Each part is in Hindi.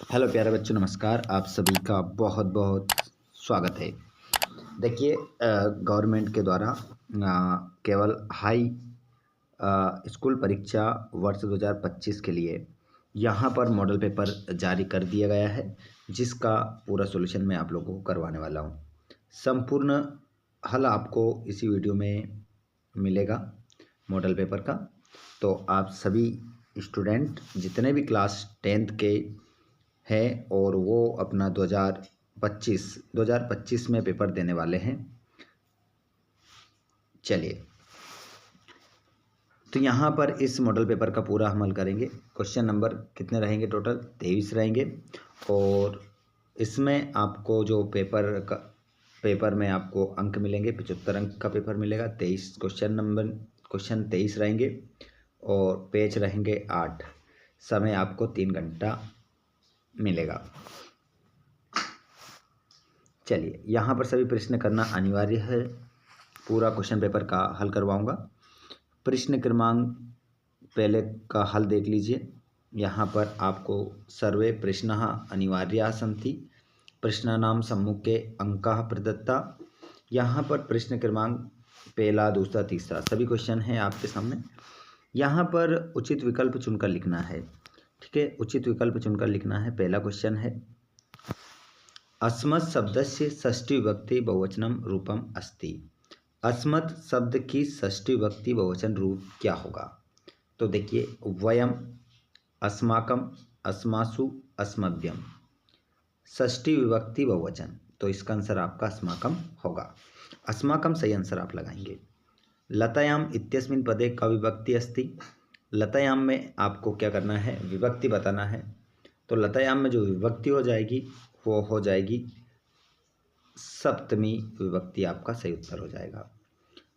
हेलो प्यारे बच्चों, नमस्कार। आप सभी का बहुत बहुत स्वागत है। देखिए, गवर्नमेंट के द्वारा केवल हाई स्कूल परीक्षा वर्ष 2025 के लिए यहाँ पर मॉडल पेपर जारी कर दिया गया है, जिसका पूरा सॉल्यूशन मैं आप लोगों को करवाने वाला हूँ। संपूर्ण हल आपको इसी वीडियो में मिलेगा मॉडल पेपर का। तो आप सभी स्टूडेंट जितने भी क्लास 10th के है और वो अपना 2025 में पेपर देने वाले हैं। चलिए, तो यहाँ पर इस मॉडल पेपर का पूरा हल करेंगे। क्वेश्चन नंबर कितने रहेंगे? टोटल 23 रहेंगे। और इसमें आपको जो पेपर में आपको अंक मिलेंगे, 75 अंक का पेपर मिलेगा। 23 क्वेश्चन रहेंगे और पेज रहेंगे 8। समय आपको 3 घंटा मिलेगा। चलिए, यहाँ पर सभी प्रश्न करना अनिवार्य है। पूरा क्वेश्चन पेपर का हल करवाऊंगा। प्रश्न क्रमांक पहले का हल देख लीजिए। यहाँ पर आपको सर्वे प्रश्नः अनिवार्याः सन्ति, प्रश्नानां सम्मुखे अंकाः प्रदत्ता। यहाँ पर प्रश्न क्रमांक पहला, दूसरा, तीसरा सभी क्वेश्चन हैं आपके सामने। यहाँ पर उचित विकल्प चुनकर लिखना है। ठीक है, उचित विकल्प चुनकर लिखना है। पहला क्वेश्चन है, अस्मत् शब्दस्य षष्ठी विभक्ति बहुवचनम रूपम अस्ति। अस्मत् शब्द की षष्ठी विभक्ति बहुवचन रूप क्या होगा? तो देखिए, वयम, अस्माकम, अस्मासु, अस्मभ्यम। षष्ठी विभक्ति बहुवचन, तो इसका आंसर आपका अस्माकम होगा। अस्माकम सही आंसर आप लगाएंगे। लतायाम इत्यस्मिन् पदे का विभक्ति अस्ति। लतायाम में आपको क्या करना है? विभक्ति बताना है। तो लतायाम में जो विभक्ति हो जाएगी वो हो जाएगी सप्तमी विभक्ति। आपका सही उत्तर हो जाएगा।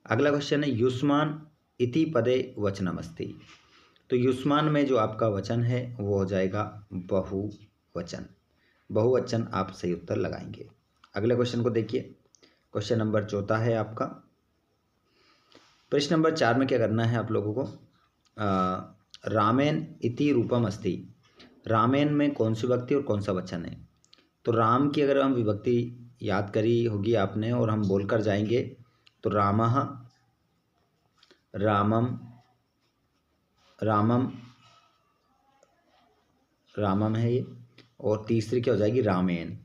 अगला क्वेश्चन है, युष्मान इति पदे वचनमस्ति। तो युष्मान में जो आपका वचन है वो हो जाएगा बहुवचन। बहुवचन आप सही उत्तर लगाएंगे। अगले क्वेश्चन को देखिए। क्वेश्चन नंबर 4 है आपका। प्रश्न नंबर 4 में क्या करना है आप लोगों को? रामेन इति रूपम अस्ति। रामेन में कौन सी विभक्ति और कौन सा वचन है? तो राम की अगर हम विभक्ति याद करी होगी आपने और हम बोलकर जाएंगे तो रामः, रामम, रामम, रामम है ये। और तीसरी क्या हो जाएगी? रामेन।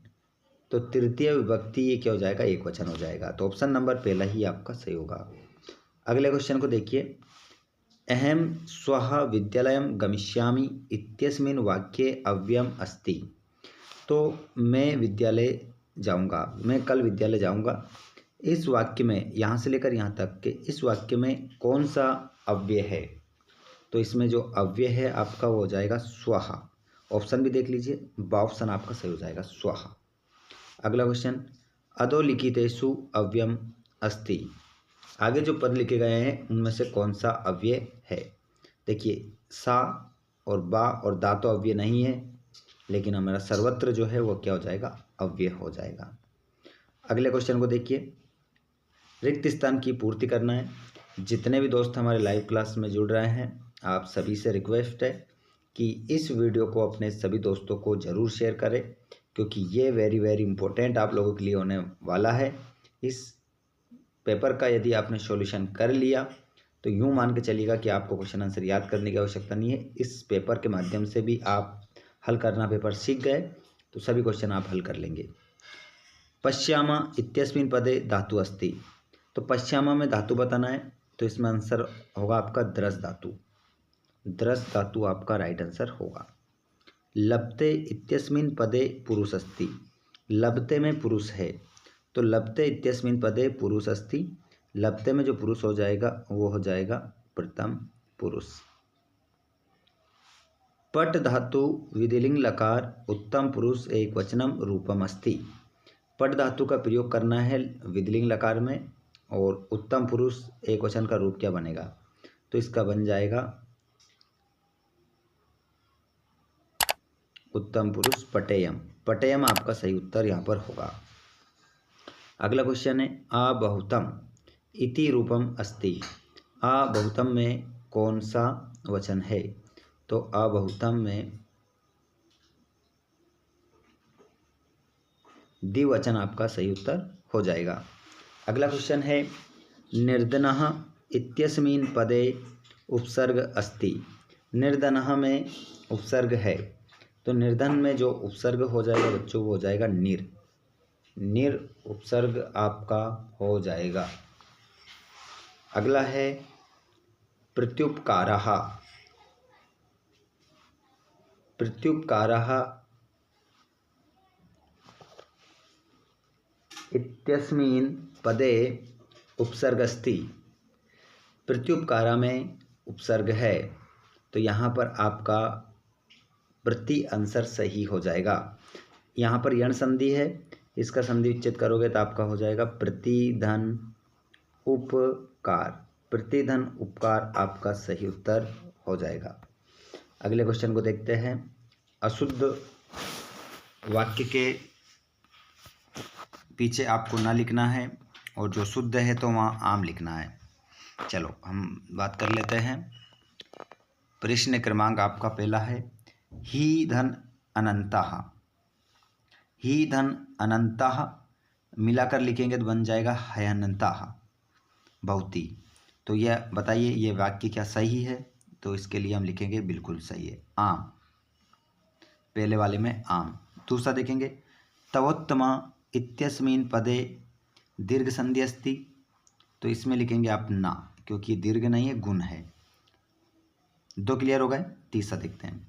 तो तृतीय विभक्ति ये क्या हो जाएगा? एक वचन हो जाएगा। तो ऑप्शन नंबर पहला ही आपका सही होगा। अगले क्वेश्चन को देखिए। अहम श्वः विद्यालयं गमिष्यामि इत्यस्मिन् वाक्ये अव्ययम अस्ति। तो मैं विद्यालय जाऊंगा, मैं कल विद्यालय जाऊंगा। इस वाक्य में यहाँ से लेकर यहाँ तक के इस वाक्य में कौन सा अव्यय है? तो इसमें जो अव्यय है आपका वो हो जाएगा स्वः। ऑप्शन भी देख लीजिए, ऑप्शन आपका सही हो जाएगा स्वः। अगला क्वेश्चन, अधोलिखितेषु अव्ययम अस्ति। आगे जो पद लिखे गए हैं उनमें से कौन सा अव्यय है? देखिए, सा और बा और दा तो अव्यय नहीं है, लेकिन हमारा सर्वत्र जो है वो क्या हो जाएगा? अव्यय हो जाएगा। अगले क्वेश्चन को देखिए। रिक्त स्थान की पूर्ति करना है। जितने भी दोस्त हमारे लाइव क्लास में जुड़ रहे हैं, आप सभी से रिक्वेस्ट है कि इस वीडियो को अपने सभी दोस्तों को ज़रूर शेयर करें, क्योंकि ये वेरी वेरी इंपॉर्टेंट आप लोगों के लिए होने वाला है। इस पेपर का यदि आपने सॉल्यूशन कर लिया तो यूँ मान के चलिएगा कि आपको क्वेश्चन आंसर याद करने की आवश्यकता नहीं है। इस पेपर के माध्यम से भी आप हल करना पेपर सीख गए तो सभी क्वेश्चन आप हल कर लेंगे। पश्यामा इत्यस्मिन् पदे धातु अस्ति। तो पश्यामा में धातु बताना है, तो इसमें आंसर होगा आपका द्रस धातु। द्रस धातु आपका राइट आंसर होगा। लब्ते इत्यस्मिन् पदे पुरुष अस्ति। लब्ते में पुरुष है, तो लब्ते इत्यस्मिन् पदे पुरुष अस्ति। लब्ते में जो पुरुष हो जाएगा वो हो जाएगा प्रथम पुरुष। पट धातु विधिलिंग लकार उत्तम पुरुष एक वचनम रूपम अस्ति। पट धातु का प्रयोग करना है विधिलिंग लकार में, और उत्तम पुरुष एक वचन का रूप क्या बनेगा? तो इसका बन जाएगा उत्तम पुरुष पटेयम। पटेयम आपका सही उत्तर यहाँ पर होगा। अगला क्वेश्चन है, आ बहुतम इति रूपम अस्ति। आ बहुतम में कौन सा वचन है? तो आ बहुतम में द्विवचन आपका सही उत्तर हो जाएगा। अगला क्वेश्चन है निर्धनः इत्यस्मिन् पदे उपसर्ग अस्ति। निर्धनः में उपसर्ग है, तो निर्धन में जो उपसर्ग हो जाएगा बच्चों वो हो जाएगा निर। निर उपसर्ग आपका हो जाएगा। अगला है प्रत्युपकारः। प्रत्युपकारः इत्यस्मिन् पदे उपसर्गस्ति। प्रत्युपकारा में उपसर्ग है, तो यहाँ पर आपका प्रति आंसर सही हो जाएगा। यहाँ पर यण संधि है, इसका संधि विच्छेद करोगे तो आपका हो जाएगा प्रतिधन उपकार। प्रतिधन उपकार आपका सही उत्तर हो जाएगा। अगले क्वेश्चन को देखते हैं। अशुद्ध वाक्य के पीछे आपको ना लिखना है और जो शुद्ध है तो वहाँ आम लिखना है। चलो हम बात कर लेते हैं। प्रश्न क्रमांक आपका पहला है ही धन अनंतः। ही धन अनंतः मिलाकर लिखेंगे तो बन जाएगा हयनन्तः भवति। तो यह बताइए ये वाक्य क्या सही है? तो इसके लिए हम लिखेंगे बिल्कुल सही है, आम। पहले वाले में आम। दूसरा देखेंगे तवोत्तमा इत्यस्मिन् पदे दीर्घ संधि अस्ति। तो इसमें लिखेंगे आप ना, क्योंकि दीर्घ नहीं है, गुण है। दो क्लियर हो गए। तीसरा देखते हैं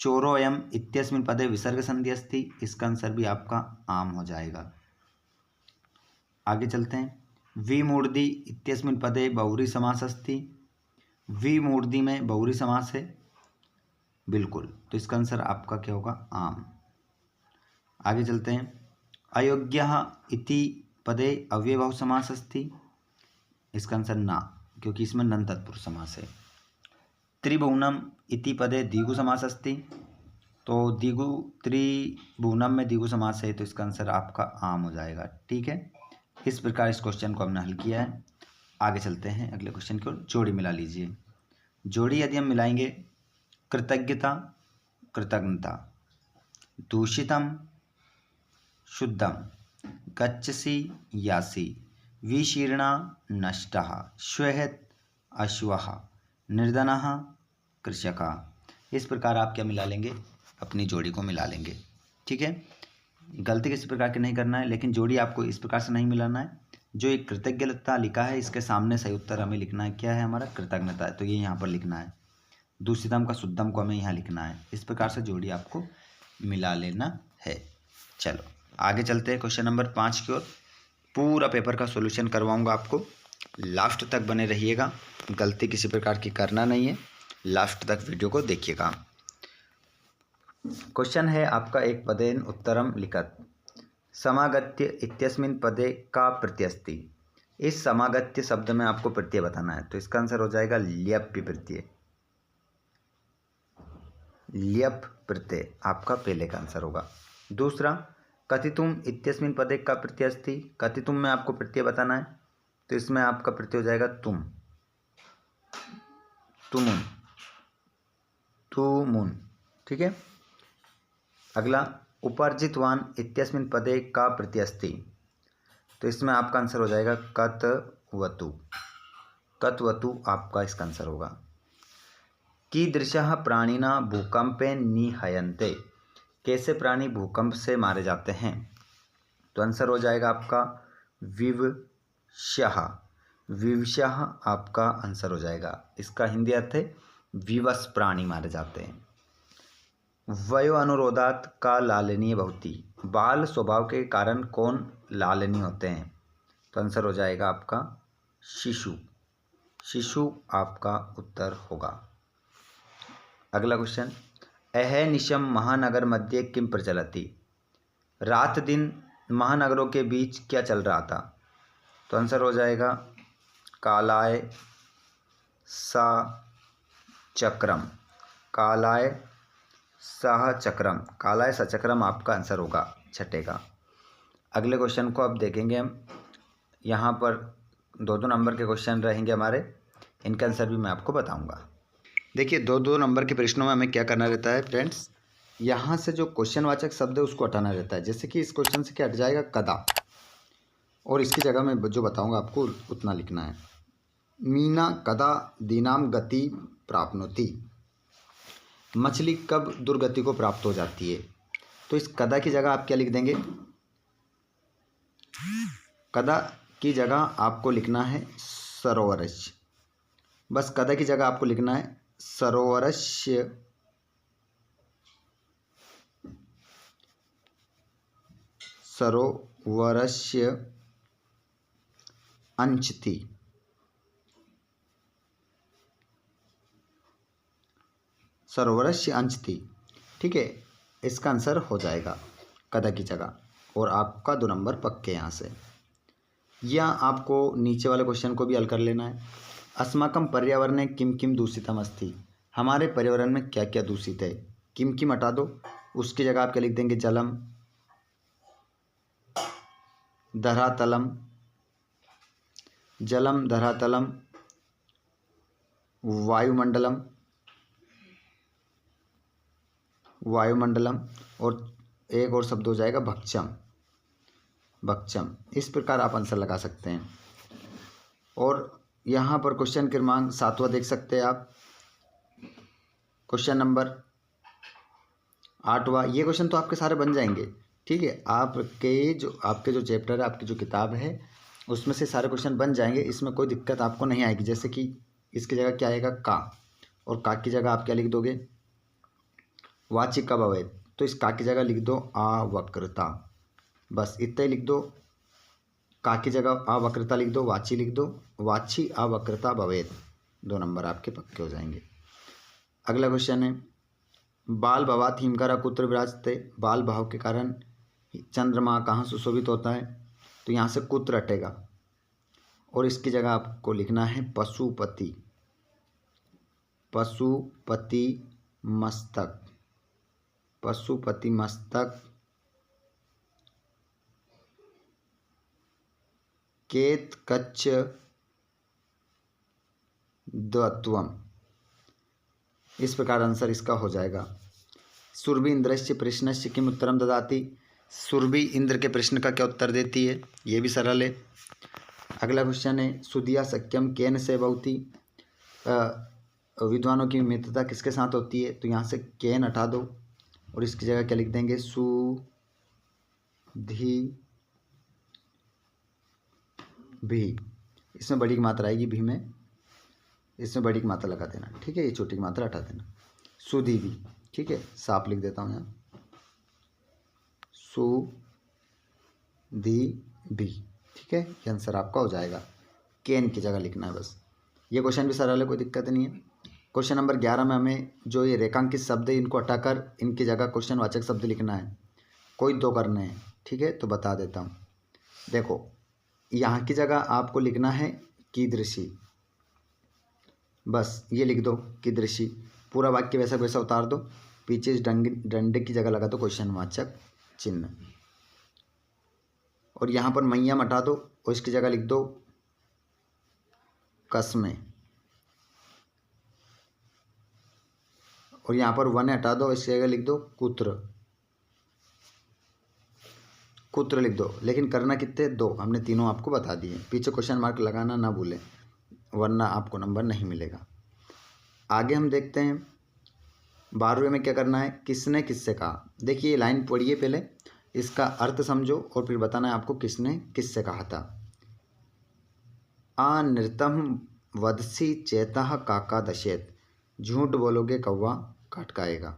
चोरोयम इत्यस्मिन् पदे विसर्ग संधि अस्ति। इसका आंसर भी आपका आम हो जाएगा। आगे चलते हैं विमूर्धि इत्यस्मिन् पदे बहुव्रीहि समास अस्ति। विमूर्धि में बहुव्रीहि समास है बिल्कुल, तो इसका आंसर आपका क्या होगा? आम। आगे चलते हैं अयोग्यः इति पदे अव्ययभाव समास अस्ति। इसका आंसर ना, क्योंकि इसमें नन तत्पुरुष समास है। त्रिभुवनम इति पदे द्विगु समास अस्ति। तो द्विगु त्रिभुवनम में द्विगु समास है, तो इसका आंसर आपका आम हो जाएगा। ठीक है, इस प्रकार इस क्वेश्चन को हमने हल किया है। आगे चलते हैं अगले क्वेश्चन को। जोड़ी मिला लीजिए। जोड़ी यदि हम मिलाएंगे कृतज्ञता कृतज्ञता, दूषितम शुद्धम, गच्छसि यासि, विशीर्णा नष्टः, श्वेत अश्वः, निर्धनः कृषकः। इस प्रकार आप क्या मिला लेंगे? अपनी जोड़ी को मिला लेंगे। ठीक है, गलती किसी प्रकार की नहीं करना है, लेकिन जोड़ी आपको इस प्रकार से नहीं मिलाना है। जो एक कृतज्ञता लिखा है इसके सामने सही उत्तर हमें लिखना है। क्या है हमारा? कृतज्ञता है, तो ये यहाँ पर लिखना है। दूषितम का शुद्धम को हमें यहाँ लिखना है। इस प्रकार से जोड़ी आपको मिला लेना है। चलो आगे चलते हैं क्वेश्चन नंबर 5 की ओर। पूरा पेपर का सॉल्यूशन करवाऊंगा आपको, लास्ट तक बने रहिएगा। गलती किसी प्रकार की करना नहीं है, लास्ट तक वीडियो को देखिएगा। क्वेश्चन है आपका एक पदेन उत्तरम लिखत। समागत्य इत्यस्मिन् पदे का प्रत्यय अस्ति। इस समागत्य शब्द में आपको प्रत्यय बताना है, तो इसका आंसर हो जाएगा ल्यप्य प्रत्यय। ल्यप प्रत्यय आपका पहले का आंसर होगा। दूसरा कथितुम इत्यस्मिन् पदे का प्रत्यय अस्ति। कथितुम में आपको प्रत्यय बताना है, तो इसमें आपका प्रत्यय हो जाएगा तुम, तुमुन, तुमुन। ठीक है। अगला उपार्जितवान इत्यस्मिन् पदे का प्रत्यय अस्ति। तो इसमें आपका आंसर हो जाएगा कतवतु। कतवतु आपका इसका आंसर होगा। कीदृशः प्राणिना भूकंपे निहयन्ते। कैसे प्राणी भूकंप से मारे जाते हैं? तो आंसर हो जाएगा आपका विवशः। विवशः आपका आंसर हो जाएगा। इसका हिंदी अर्थ है विवश प्राणी मारे जाते हैं। वयो अनुरोधात का लालनीय भवति। बाल स्वभाव के कारण कौन लालनीय होते हैं? तो आंसर हो जाएगा आपका शिशु। शिशु आपका उत्तर होगा। अगला क्वेश्चन अहनिशम महानगर मध्ये किम प्रचलति। रात दिन महानगरों के बीच क्या चल रहा था? तो आंसर हो जाएगा कालाय सा चक्रम। कालाय सह चक्रम, कालाय सचक्रम आपका आंसर होगा छठे का। अगले क्वेश्चन को अब देखेंगे हम। यहाँ पर 2-2 नंबर के क्वेश्चन रहेंगे हमारे, इनका आंसर भी मैं आपको बताऊंगा। देखिए 2-2 नंबर के प्रश्नों में हमें क्या करना रहता है फ्रेंड्स, यहाँ से जो क्वेश्चनवाचक शब्द है उसको हटाना रहता है। जैसे कि इस क्वेश्चन से क्या हट जाएगा, कदा, और इसकी जगह मैं जो बताऊंगा आपको उतना लिखना है। मीना कदा दीनाम गति प्राप्नोति, मछली कब दुर्गति को प्राप्त हो जाती है। तो इस कदा की जगह आप क्या लिख देंगे, कदा की जगह आपको लिखना है सरोवरस्य। बस कदा की जगह आपको लिखना है सरोवरस्य सरोवरस्य अंचति, सरोवरस्य अंचति। ठीक है, इसका आंसर हो जाएगा कदा की जगह, और आपका 2 नंबर पक्के यहाँ से। या आपको नीचे वाले क्वेश्चन को भी हल कर लेना है। अस्माकं पर्यावरणे किम किम दूषितम अस्ति, हमारे पर्यावरण में क्या क्या दूषित है। किम किम हटा दो, उसकी जगह आप क्या लिख देंगे, जलम, धरातलम, जलम धरातलम, वायुमंडलम, वायुमंडलम, और एक और शब्द हो जाएगा भक्षम, भक्षम। इस प्रकार आप आंसर लगा सकते हैं। और यहाँ पर क्वेश्चन क्रमांक 7वां देख सकते हैं आप, क्वेश्चन नंबर 8वां। ये क्वेश्चन तो आपके सारे बन जाएंगे। ठीक है, आपके जो चैप्टर है, आपकी जो किताब है, उसमें से सारे क्वेश्चन बन जाएंगे। इसमें कोई दिक्कत आपको नहीं आएगी। जैसे कि इसकी जगह क्या आएगा, का, और का की जगह आप क्या लिख दोगे, वाचिक कब अवैध, तो इस का की जगह लिख दो आवक्रता, बस इतना ही लिख दो। का की जगह आवक्रता लिख दो, वाची लिख दो, वाची आवक्रता भवेत, 2 नंबर आपके पक्के हो जाएंगे। अगला क्वेश्चन है, बाल भवात हिमकरा कुत्र विराजते, बाल भाव के कारण चंद्रमा कहाँ सुशोभित होता है। तो यहाँ से कुत्र हटेगा, और इसकी जगह आपको लिखना है पशुपति, पशुपति मस्तक, पशुपति मस्तक केत कच्च द्वत्वम। इस प्रकार आंसर इसका हो जाएगा। सुरभि इंद्रस्य प्रश्नस्य किम उत्तरम ददाति, सुरभि इंद्र के प्रश्न का क्या उत्तर देती है, ये भी सरल है। अगला क्वेश्चन है, सुदिया सक्यम केन से भवति, विद्वानों की मित्रता किसके साथ होती है। तो यहाँ से केन हटा दो, और इसकी जगह क्या लिख देंगे, सुधि भी। इसमें बड़ी की मात्रा आएगी भी में, इसमें बड़ी की मात्रा लगा देना। ठीक है, ये छोटी की मात्रा हटा देना, सुधि भी। ठीक है, साफ लिख देता हूँ यहाँ, सुधि भी। ठीक है, ये आंसर आपका हो जाएगा। केन की जगह लिखना है बस। ये क्वेश्चन भी सरल है, कोई दिक्कत नहीं है। क्वेश्चन नंबर 11 में हमें जो ये रेखांकित शब्द है, इनको हटाकर इनकी जगह क्वेश्चन वाचक शब्द लिखना है। कोई 2 करने हैं। ठीक है, तो बता देता हूँ। देखो, यहाँ की जगह आपको लिखना है कीदृशी, बस ये लिख दो कीदृशी, पूरा वाक्य वैसा वैसा उतार दो, पीछे इस डंडे की जगह लगा दो क्वेश्चन वाचक चिन्ह, और यहाँ पर मैया हटा दो, और इसकी जगह लिख दो कसमें, और यहाँ पर वन हटा दो, इसकी जगह लिख दो कुत्र, कुत्र लिख दो। लेकिन करना कितने, 2, हमने तीनों आपको बता दिए। पीछे क्वेश्चन मार्क लगाना ना भूलें, वरना आपको नंबर नहीं मिलेगा। आगे हम देखते हैं 12वें में क्या करना है, किसने किससे कहा। देखिए ये लाइन पढ़िए, पहले इसका अर्थ समझो और फिर बताना है आपको किसने किससे कहा था। अनृतम वदसी चेतः काका दशेत, झूठ बोलोगे कौवा काट खाएगा।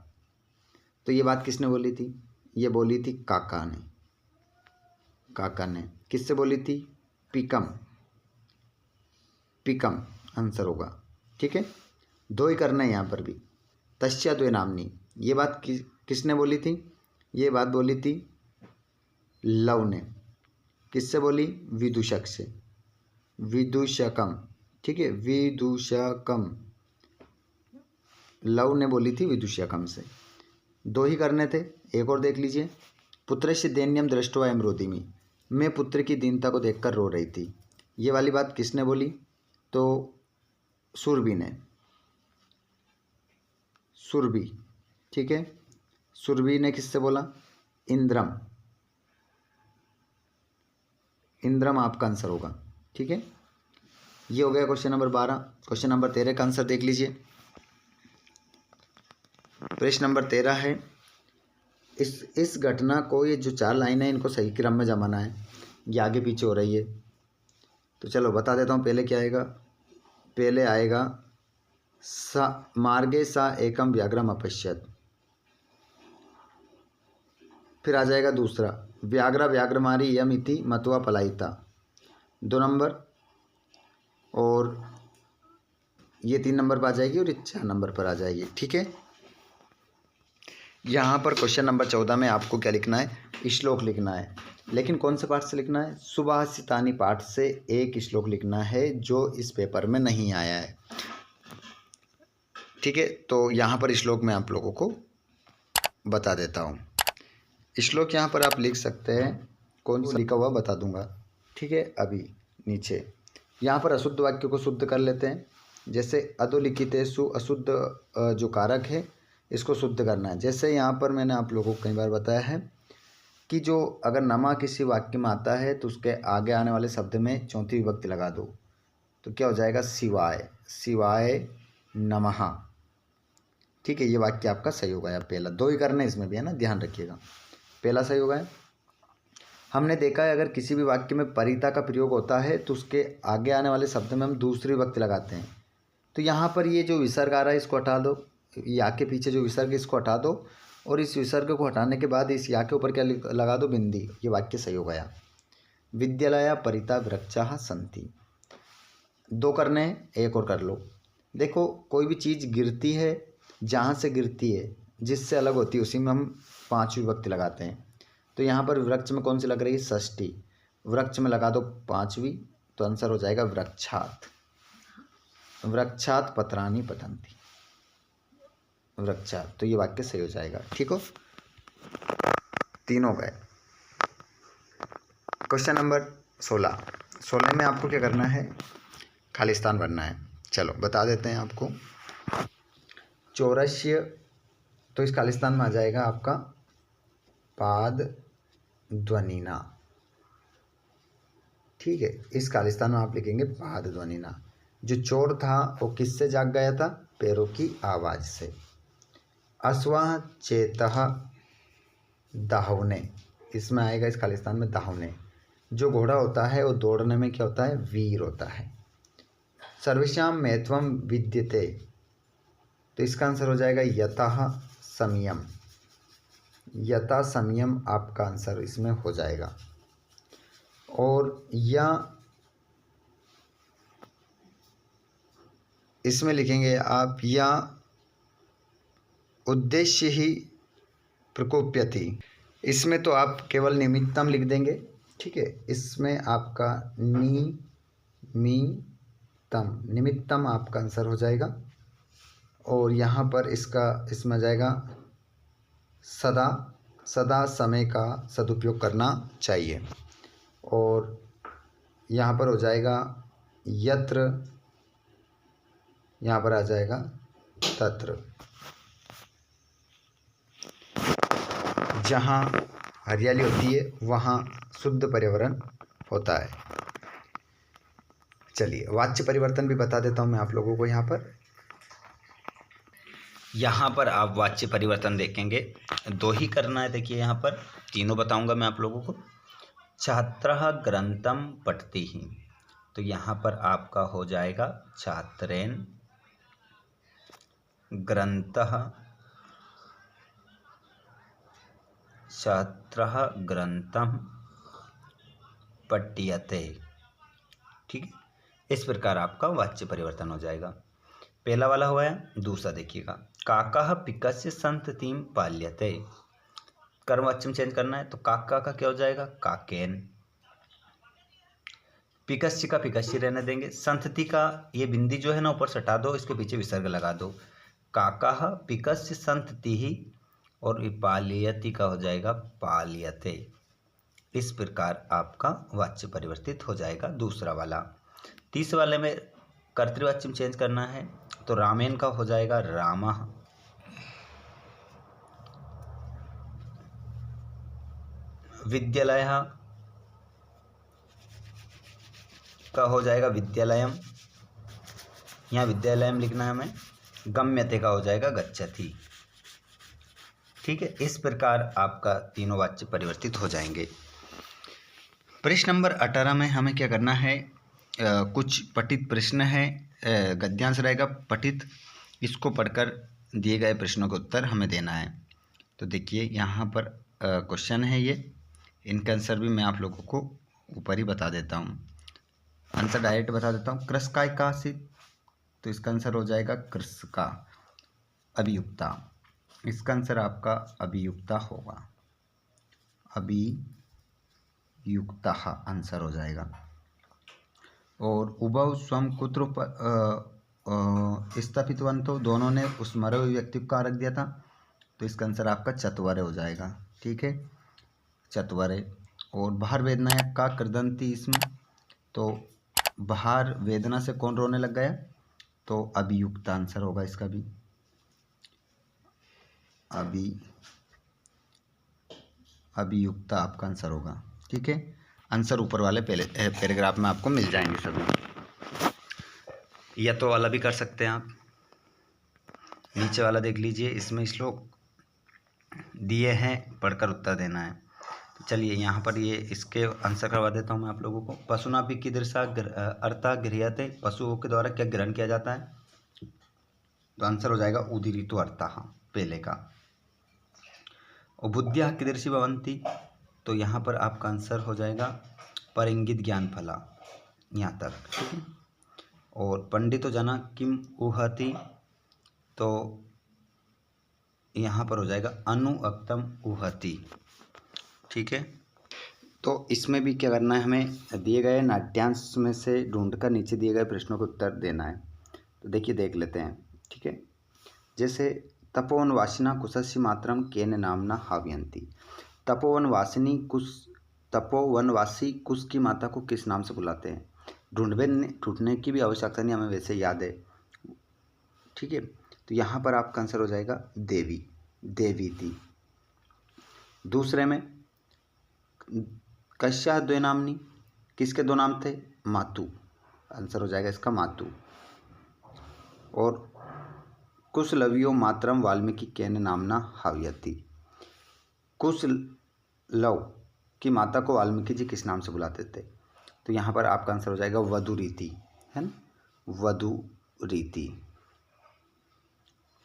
तो ये बात किसने बोली थी, ये बोली थी काका ने। काका ने किससे बोली थी, पिकम, पिकम आंसर होगा। ठीक है, 2 ही करना है यहाँ पर भी। तस्या द्वे नामनी, ये बात किसने बोली थी, ये बात बोली थी लव ने। किससे बोली, विदूषक से, विदूषकम। ठीक है, विदूषकम, लव ने बोली थी विदूषकम से। 2 ही करने थे। एक और देख लीजिए, पुत्रस्य दैन्यम दृष्ट्वा अयं रोदिमि, मैं पुत्र की दीनता को देखकर रो रही थी। ये वाली बात किसने बोली, तो सुरभि ने, सुरभि। ठीक है, सुरभि ने किससे बोला? इंद्रम। इंद्रम आपका आंसर होगा। ठीक है, ये हो गया क्वेश्चन नंबर 12। क्वेश्चन नंबर 13 का आंसर देख लीजिए। प्रश्न नंबर 13 है, इस घटना को, ये जो 4 लाइन है इनको सही क्रम में जमाना है। ये आगे पीछे हो रही है, तो चलो बता देता हूँ। पहले क्या आएगा? पहले आएगा मार्गे सा एकम व्याघ्रम अपश्यत। फिर आ जाएगा दूसरा, व्याघ्र व्याघ्रमारी यम इति मत्वा पलायिता, 2 नंबर। और ये 3 नंबर पर आ जाएगी और ये 4 नंबर पर आ जाएगी। ठीक है, यहाँ पर क्वेश्चन नंबर 14 में आपको क्या लिखना है? श्लोक लिखना है। लेकिन कौन से पाठ से लिखना है? सुभाषितानी पाठ से एक श्लोक लिखना है जो इस पेपर में नहीं आया है। ठीक है, तो यहाँ पर श्लोक मैं आप लोगों को बता देता हूँ। श्लोक यहाँ पर आप लिख सकते हैं, कौन सा लिखा हुआ बता दूंगा। ठीक है, अभी नीचे यहाँ पर अशुद्ध वाक्य को शुद्ध कर लेते हैं। जैसे अधोलिखितेषु अशुद्ध जो कारक है इसको शुद्ध करना है। जैसे यहाँ पर मैंने आप लोगों को कई बार बताया है कि जो अगर नमा किसी वाक्य में आता है तो उसके आगे आने वाले शब्द में चौथी विभक्ति लगा दो तो क्या हो जाएगा? शिवाय, शिवाय नमः। ठीक है, ये वाक्य आपका सही होगा। या पहला 2 ही करने इसमें भी है ना, ध्यान रखिएगा। पहला सही होगा। हमने देखा है अगर किसी भी वाक्य में परिता का प्रयोग होता है तो उसके आगे आने वाले शब्द में हम दूसरी विभक्ति लगाते हैं। तो यहाँ पर ये जो विसर्ग आ रहा है इसको हटा दो, या के पीछे जो विसर्ग इसको हटा दो, और इस विसर्ग को हटाने के बाद इस या के ऊपर क्या लगा दो? बिंदी। ये वाक्य सही हो गया। विद्यालया परिता वृक्षाः सन्ति। 2 करने हैं, एक और कर लो। देखो, कोई भी चीज़ गिरती है, जहाँ से गिरती है, जिससे अलग होती है, उसी में हम 5वीं विभक्ति लगाते हैं। तो यहाँ पर वृक्ष में कौन सी लग रही है? षष्ठी। वृक्ष में लगा दो 5वीं, तो आंसर हो जाएगा वृक्षात। वृक्षात पत्राणि पतन्ति, वृक्षात। तो ये वाक्य सही हो जाएगा। ठीक हो, 3 हो गए। क्वेश्चन नंबर 16 में आपको क्या करना है? खाली स्थान भरना है। चलो बता देते हैं आपको। चौरस्य, तो इस खाली स्थान में आ जाएगा आपका पाद ध्वनिना। ठीक है, इस खाली स्थान में आप लिखेंगे पाद ध्वनिना। जो चोर था वो किससे जाग गया था? पैरों की आवाज़ से। अश्वः चेतः दाहुने, इसमें आएगा इस खाली स्थान में दाहुने। जो घोड़ा होता है वो दौड़ने में क्या होता है? वीर होता है। सर्वेषां महत्वं विद्यते, तो इसका आंसर हो जाएगा यतः संयम। यथा संयम आपका आंसर इसमें हो जाएगा। और या इसमें लिखेंगे आप, या उद्देश्य ही प्रकोप्यति। इसमें तो आप केवल निमित्तम लिख देंगे। ठीक है, इसमें आपका निमित्तम आपका आंसर हो जाएगा। और यहाँ पर इसमें आ जाएगा सदा समय का सदुपयोग करना चाहिए। और यहाँ पर हो जाएगा यत्र, यहाँ पर आ जाएगा तत्र। जहाँ हरियाली होती है वहाँ शुद्ध पर्यावरण होता है। चलिए वाच्य परिवर्तन भी बता देता हूँ मैं आप लोगों को। यहाँ पर आप वाच्य परिवर्तन देखेंगे, 2 ही करना है। देखिए यहाँ पर तीनों बताऊंगा मैं आप लोगों को। छात्रः ग्रंथम पठति ही, तो यहाँ पर आपका हो जाएगा छात्रेण ग्रंथः, छात्रः ग्रंथम पठ्यते। ठीक है, इस प्रकार आपका वाच्य परिवर्तन हो जाएगा। पहला वाला हुआ है। दूसरा देखिएगा, काकः पिकस्य संततिं पाल्यते। कर्मवाच्य में चेंज करना है, तो काका का क्या हो जाएगा? काकेन। पिकस्य का पिकस्य रहने देंगे। संतति का ये बिंदी जो है ना ऊपर से हटा दो, इसके पीछे विसर्ग लगा दो। काकः पिकस्य संततिः, और पाल्यति का हो जाएगा पाल्यते। इस प्रकार आपका वाच्य परिवर्तित हो जाएगा दूसरा वाला। तीसरे वाले में कर्तृवाच्य में चेंज करना है, तो रामेन का हो जाएगा रामः। विद्यालयः का हो जाएगा विद्यालयम, यहाँ विद्यालयम लिखना है हमें। गम्यते का हो जाएगा गच्छति। ठीक है, इस प्रकार आपका तीनों वाक्य परिवर्तित हो जाएंगे। प्रश्न नंबर 18 में हमें क्या करना है, कुछ पठित प्रश्न है, गद्यांश रहेगा पठित, इसको पढ़कर दिए गए प्रश्नों का उत्तर हमें देना है। तो देखिए यहाँ पर क्वेश्चन है ये, इनका आंसर भी मैं आप लोगों को ऊपर ही बता देता हूँ, आंसर डायरेक्ट बता देता हूँ। कृषकाय का आसित, तो इसका आंसर हो जाएगा कृषका। अभियुक्ता, इसका आंसर आपका अभियुक्ता होगा, अभियुक्ता आंसर हो जाएगा। और उभौ स्वम कुत्र स्थापितवन्तो, दोनों ने उस मरे हुए व्यक्ति को कहाँ रख दिया था, तो इसका आंसर आपका चत्वरे हो जाएगा। ठीक है, चत्वरे। और बाहर वेदनाया का कृदंती, इसमें तो बाहर वेदना से कौन रोने लग गया, तो अभियुक्त आंसर होगा इसका भी, अभियुक्त आपका आंसर होगा। ठीक है, आंसर ऊपर वाले पहले पैराग्राफ में आपको मिल जाएंगे सभी, या तो वाला भी कर सकते हैं आप। नीचे वाला देख लीजिए, इसमें श्लोक दिए हैं, पढ़कर उत्तर देना है। तो चलिए यहाँ पर ये इसके आंसर करवा देता हूँ मैं आप लोगों को। पशुना भी कीदृशा अर्था गृह्यते, पशुओं के द्वारा क्या ग्रहण किया जाता है, तो आंसर हो जाएगा उदीरितो अर्थः, पहले का। और बुद्धिया कीदृशी भवन्ति, तो यहाँ पर आपका आंसर हो जाएगा परिंगित ज्ञान फला, यहाँ तक। ठीक है, और पंडितो जना किम उहति, तो यहाँ पर हो जाएगा अनुअक्तम उहति। ठीक है, तो इसमें भी क्या करना है, हमें दिए गए नाट्यांश में से ढूंढकर नीचे दिए गए प्रश्नों को उत्तर देना है। तो देखिए देख लेते हैं। ठीक है, जैसे तपोवन वासिना कुशस्य मात्रम केन नामना हावयंती, तपोवनवासी कुश की माता को किस नाम से बुलाते हैं। ढूंढने की भी आवश्यकता नहीं, हमें वैसे याद है। ठीक है, तो यहाँ पर आपका आंसर हो जाएगा देवी, देवी थी। दूसरे में कश्या द्वे नामनी, किसके दो नाम थे, मातु, आंसर हो जाएगा इसका मातु। और कुशलव्यो मातरम वाल्मीकि केन नामना हावयति, कुशलव की माता को वाल्मीकि जी किस नाम से बुलाते थे, तो यहाँ पर आपका आंसर हो जाएगा वधुरीति, है ना, वधुरीति,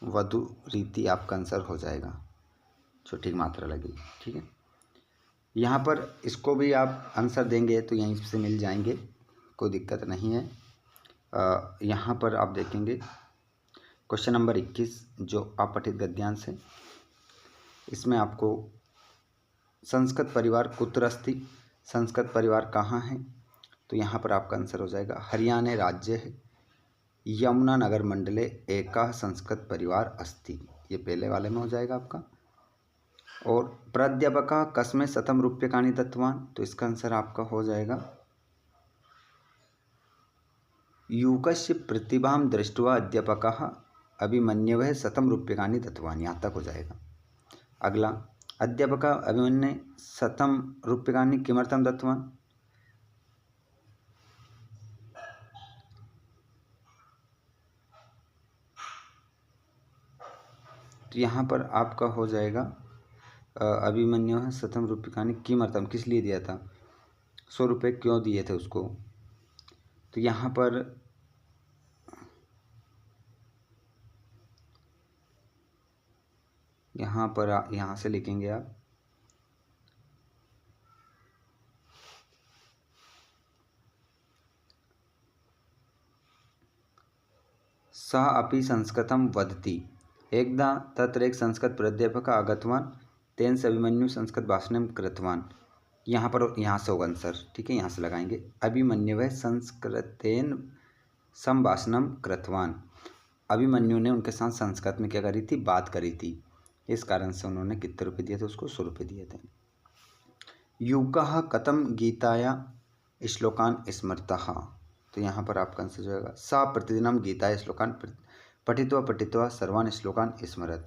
वधुरीति आपका आंसर हो जाएगा, छोटी मात्रा लगी। ठीक है, यहाँ पर इसको भी आप आंसर देंगे तो यहीं से मिल जाएंगे, कोई दिक्कत नहीं है। यहाँ पर आप देखेंगे क्वेश्चन नंबर 21 जो अपठित गद्यांश है, इसमें आपको संस्कृत परिवार कुत्र अस्ति, संस्कृत परिवार कहाँ है, तो यहाँ पर आपका आंसर हो जाएगा हरियाणा राज्य है, यमुना नगर मंडले एका संस्कृत परिवार अस्ति, ये पहले वाले में हो जाएगा आपका। और प्राध्यापका कस्मे शतम रूप्यकाणि दत्तवान, तो इसका आंसर आपका हो जाएगा युकस्य प्रतिभां दृष्ट्वा अध्यापकः अभिमन्यवः शतम रूप्यकाणि दत्तवान, यहाँ तक हो जाएगा। अगला, अध्यापक अभिमन्यु शतम रूप्यकाणि किमर्थम दत्तवान, तो यहाँ पर आपका हो जाएगा अभिमन्यु शतम रूप्यकाणि किमर्थम, किस लिए दिया था, 100 रुपये क्यों दिए थे उसको, तो यहाँ पर यहाँ से लिखेंगे आप सः अपि संस्कृतं वदति, एकदा तत्र एक संस्कृत प्राध्यापक आगतवान तेन स अभिमन्यु संस्कृत भाषणं कृतवान, यहाँ पर यहाँ से होगा आंसर। ठीक है, यहाँ से लगाएंगे अभिमन्यु संस्कृतेन संभाषणं कृतवान, अभिमन्यु ने उनके साथ संस्कृत में क्या करी थी, बात करी थी, इस कारण से उन्होंने कितने रुपये दिए थे उसको, 100 रुपये दिए थे। युगः कथम गीताया श्लोकान स्मृतः, तो यहाँ पर आपका आंसर जाएगा सा प्रतिदिनम गीताया श्लोकान पठित्वा सर्वान् श्लोकान स्मरत,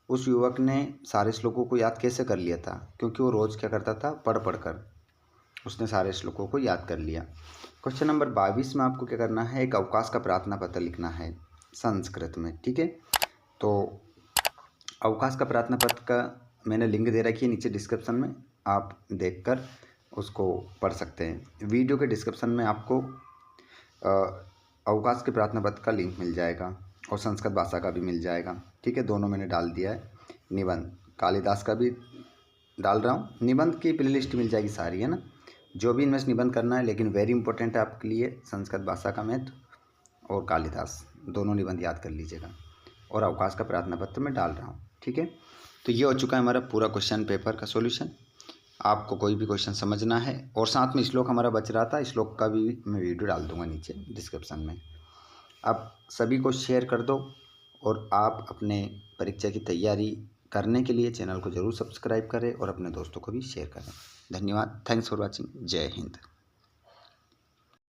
उस युवक ने सारे श्लोकों को याद कैसे कर लिया था? क्योंकि वो रोज़ क्या करता था, पढ़ पढ़ कर उसने सारे श्लोकों को याद कर लिया। क्वेश्चन नंबर 22 में आपको क्या करना है, एक अवकाश का प्रार्थना पत्र लिखना है संस्कृत में, ठीक है। तो अवकाश का प्रार्थना पत्र का मैंने लिंक दे रखी है नीचे डिस्क्रिप्शन में, आप देखकर उसको पढ़ सकते हैं। वीडियो के डिस्क्रिप्शन में आपको अवकाश के प्रार्थना पत्र का लिंक मिल जाएगा और संस्कृत भाषा का भी मिल जाएगा, ठीक है। दोनों मैंने डाल दिया है। निबंध कालिदास का भी डाल रहा हूँ, निबंध की प्लेलिस्ट मिल जाएगी सारी, है ना। जो भी इन्वेस्ट निबंध करना है, लेकिन वेरी इंपॉर्टेंट है आपके लिए संस्कृत भाषा का महत्व और कालिदास, दोनों निबंध याद कर लीजिएगा। और अवकाश का प्रार्थना पत्र मैं डाल रहा हूँ, ठीक है। तो ये हो चुका है हमारा पूरा क्वेश्चन पेपर का सॉल्यूशन। आपको कोई भी क्वेश्चन समझना है और साथ में श्लोक हमारा बच रहा था, श्लोक का भी मैं वीडियो डाल दूंगा नीचे डिस्क्रिप्शन में। आप सभी को शेयर कर दो और आप अपने परीक्षा की तैयारी करने के लिए चैनल को ज़रूर सब्सक्राइब करें और अपने दोस्तों को भी शेयर करें। धन्यवाद। Thanks for watching. जय हिंद।